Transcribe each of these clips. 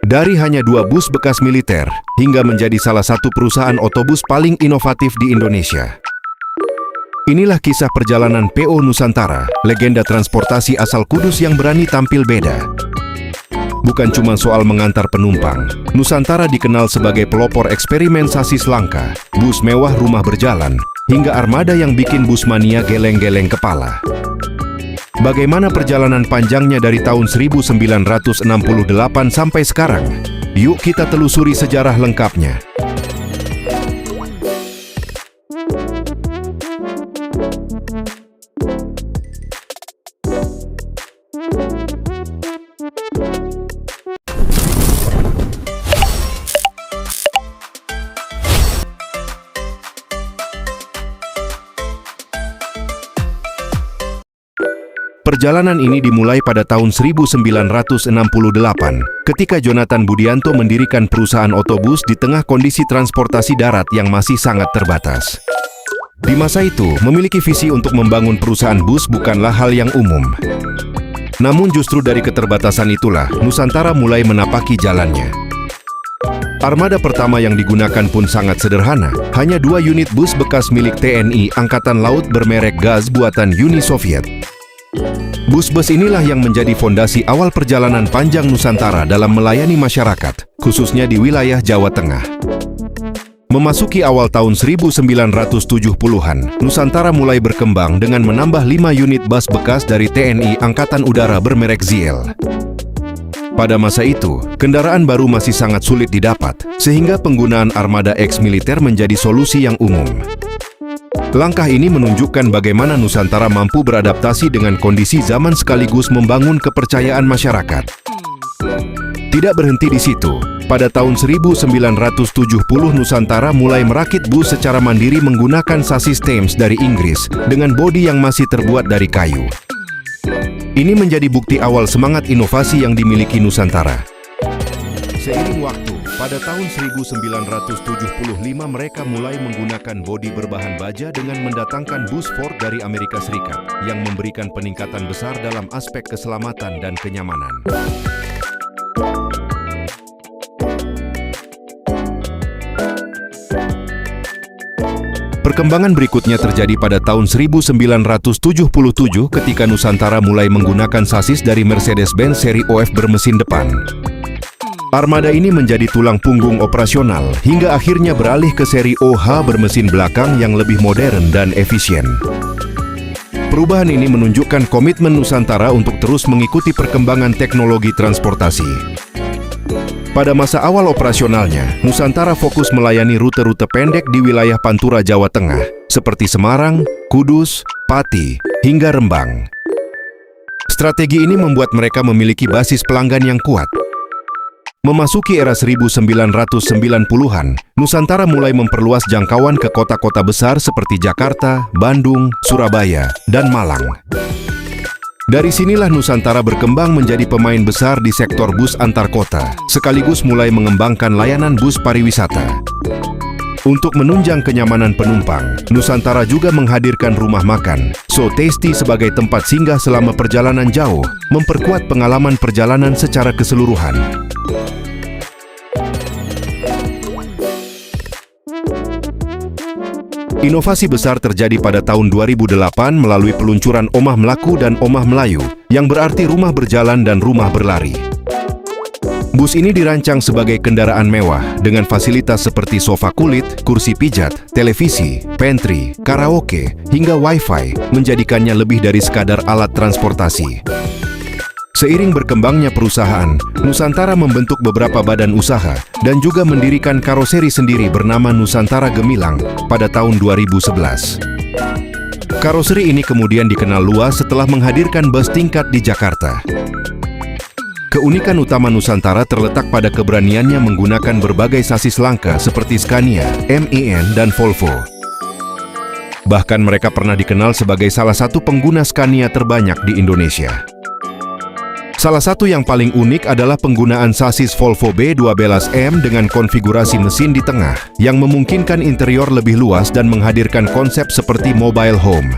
Dari hanya 2 bus bekas militer, hingga menjadi salah satu perusahaan otobus paling inovatif di Indonesia. Inilah kisah perjalanan PO Nusantara, legenda transportasi asal Kudus yang berani tampil beda. Bukan cuma soal mengantar penumpang, Nusantara dikenal sebagai pelopor eksperimen sasis langka, bus mewah rumah berjalan, hingga armada yang bikin bus mania geleng-geleng kepala. Bagaimana perjalanan panjangnya dari tahun 1968 sampai sekarang? Yuk kita telusuri sejarah lengkapnya. Perjalanan ini dimulai pada tahun 1968, ketika Jonathan Budianto mendirikan perusahaan otobus di tengah kondisi transportasi darat yang masih sangat terbatas. Di masa itu, memiliki visi untuk membangun perusahaan bus bukanlah hal yang umum. Namun justru dari keterbatasan itulah, Nusantara mulai menapaki jalannya. Armada pertama yang digunakan pun sangat sederhana, hanya 2 unit bus bekas milik TNI Angkatan Laut bermerek GAZ buatan Uni Soviet. Bus-bus inilah yang menjadi fondasi awal perjalanan panjang Nusantara dalam melayani masyarakat, khususnya di wilayah Jawa Tengah. Memasuki awal tahun 1970-an, Nusantara mulai berkembang dengan menambah 5 unit bus bekas dari TNI Angkatan Udara bermerek ZL. Pada masa itu, kendaraan baru masih sangat sulit didapat, sehingga penggunaan armada eks-militer menjadi solusi yang umum. Langkah ini menunjukkan bagaimana Nusantara mampu beradaptasi dengan kondisi zaman sekaligus membangun kepercayaan masyarakat. Tidak berhenti di situ, pada tahun 1970 Nusantara mulai merakit bus secara mandiri menggunakan sasis Thames dari Inggris dengan bodi yang masih terbuat dari kayu. Ini menjadi bukti awal semangat inovasi yang dimiliki Nusantara. Seiring waktu, pada tahun 1975 mereka mulai menggunakan bodi berbahan baja dengan mendatangkan bus Ford dari Amerika Serikat yang memberikan peningkatan besar dalam aspek keselamatan dan kenyamanan. Perkembangan berikutnya terjadi pada tahun 1977 ketika Nusantara mulai menggunakan sasis dari Mercedes-Benz seri OF bermesin depan. Armada ini menjadi tulang punggung operasional hingga akhirnya beralih ke seri OH bermesin belakang yang lebih modern dan efisien. Perubahan ini menunjukkan komitmen Nusantara untuk terus mengikuti perkembangan teknologi transportasi. Pada masa awal operasionalnya, Nusantara fokus melayani rute-rute pendek di wilayah Pantura, Jawa Tengah, seperti Semarang, Kudus, Pati, hingga Rembang. Strategi ini membuat mereka memiliki basis pelanggan yang kuat. Memasuki era 1990-an, Nusantara mulai memperluas jangkauan ke kota-kota besar seperti Jakarta, Bandung, Surabaya, dan Malang. Dari sinilah Nusantara berkembang menjadi pemain besar di sektor bus antar kota, sekaligus mulai mengembangkan layanan bus pariwisata. Untuk menunjang kenyamanan penumpang, Nusantara juga menghadirkan rumah makan, So Tasty sebagai tempat singgah selama perjalanan jauh, memperkuat pengalaman perjalanan secara keseluruhan. Inovasi besar terjadi pada tahun 2008 melalui peluncuran Omah Melaku dan Omah Melayu, yang berarti rumah berjalan dan rumah berlari. Bus ini dirancang sebagai kendaraan mewah dengan fasilitas seperti sofa kulit, kursi pijat, televisi, pantry, karaoke, hingga wifi, menjadikannya lebih dari sekadar alat transportasi. Seiring berkembangnya perusahaan, Nusantara membentuk beberapa badan usaha dan juga mendirikan karoseri sendiri bernama Nusantara Gemilang pada tahun 2011. Karoseri ini kemudian dikenal luas setelah menghadirkan bus tingkat di Jakarta. Keunikan utama Nusantara terletak pada keberaniannya menggunakan berbagai sasis langka seperti Scania, MAN, dan Volvo. Bahkan mereka pernah dikenal sebagai salah satu pengguna Scania terbanyak di Indonesia. Salah satu yang paling unik adalah penggunaan sasis Volvo B12M dengan konfigurasi mesin di tengah yang memungkinkan interior lebih luas dan menghadirkan konsep seperti mobile home.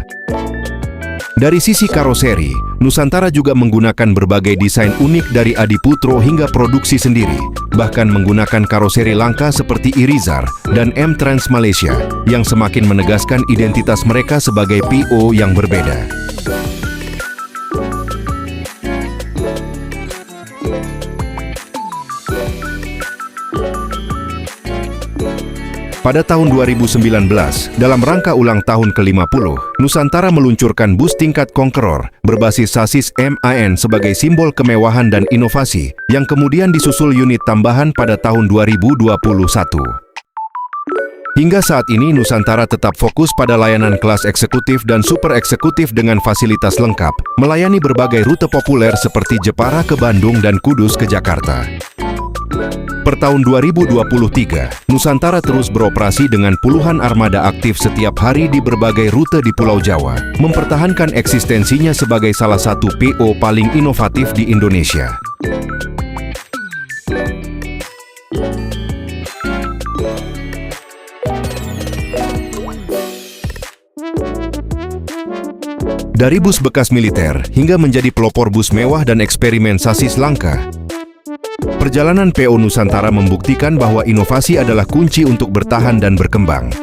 Dari sisi karoseri, Nusantara juga menggunakan berbagai desain unik dari Adiputro hingga produksi sendiri, bahkan menggunakan karoseri langka seperti Irizar dan M-Trans Malaysia yang semakin menegaskan identitas mereka sebagai PO yang berbeda. Pada tahun 2019, dalam rangka ulang tahun ke-50, Nusantara meluncurkan bus tingkat Conqueror berbasis sasis MAN sebagai simbol kemewahan dan inovasi yang kemudian disusul unit tambahan pada tahun 2021. Hingga saat ini Nusantara tetap fokus pada layanan kelas eksekutif dan super eksekutif dengan fasilitas lengkap, melayani berbagai rute populer seperti Jepara ke Bandung dan Kudus ke Jakarta. Per tahun 2023, Nusantara terus beroperasi dengan puluhan armada aktif setiap hari di berbagai rute di Pulau Jawa, mempertahankan eksistensinya sebagai salah satu PO paling inovatif di Indonesia. Dari bus bekas militer hingga menjadi pelopor bus mewah dan eksperimen sasis langka, perjalanan PO Nusantara membuktikan bahwa inovasi adalah kunci untuk bertahan dan berkembang.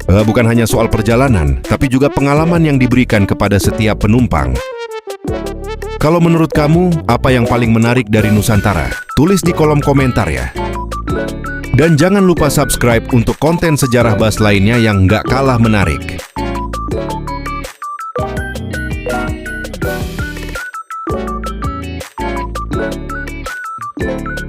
Bukan hanya soal perjalanan, tapi juga pengalaman yang diberikan kepada setiap penumpang. Kalau menurut kamu, apa yang paling menarik dari Nusantara? Tulis di kolom komentar ya. Dan jangan lupa subscribe untuk konten sejarah bus lainnya yang nggak kalah menarik. Thank you.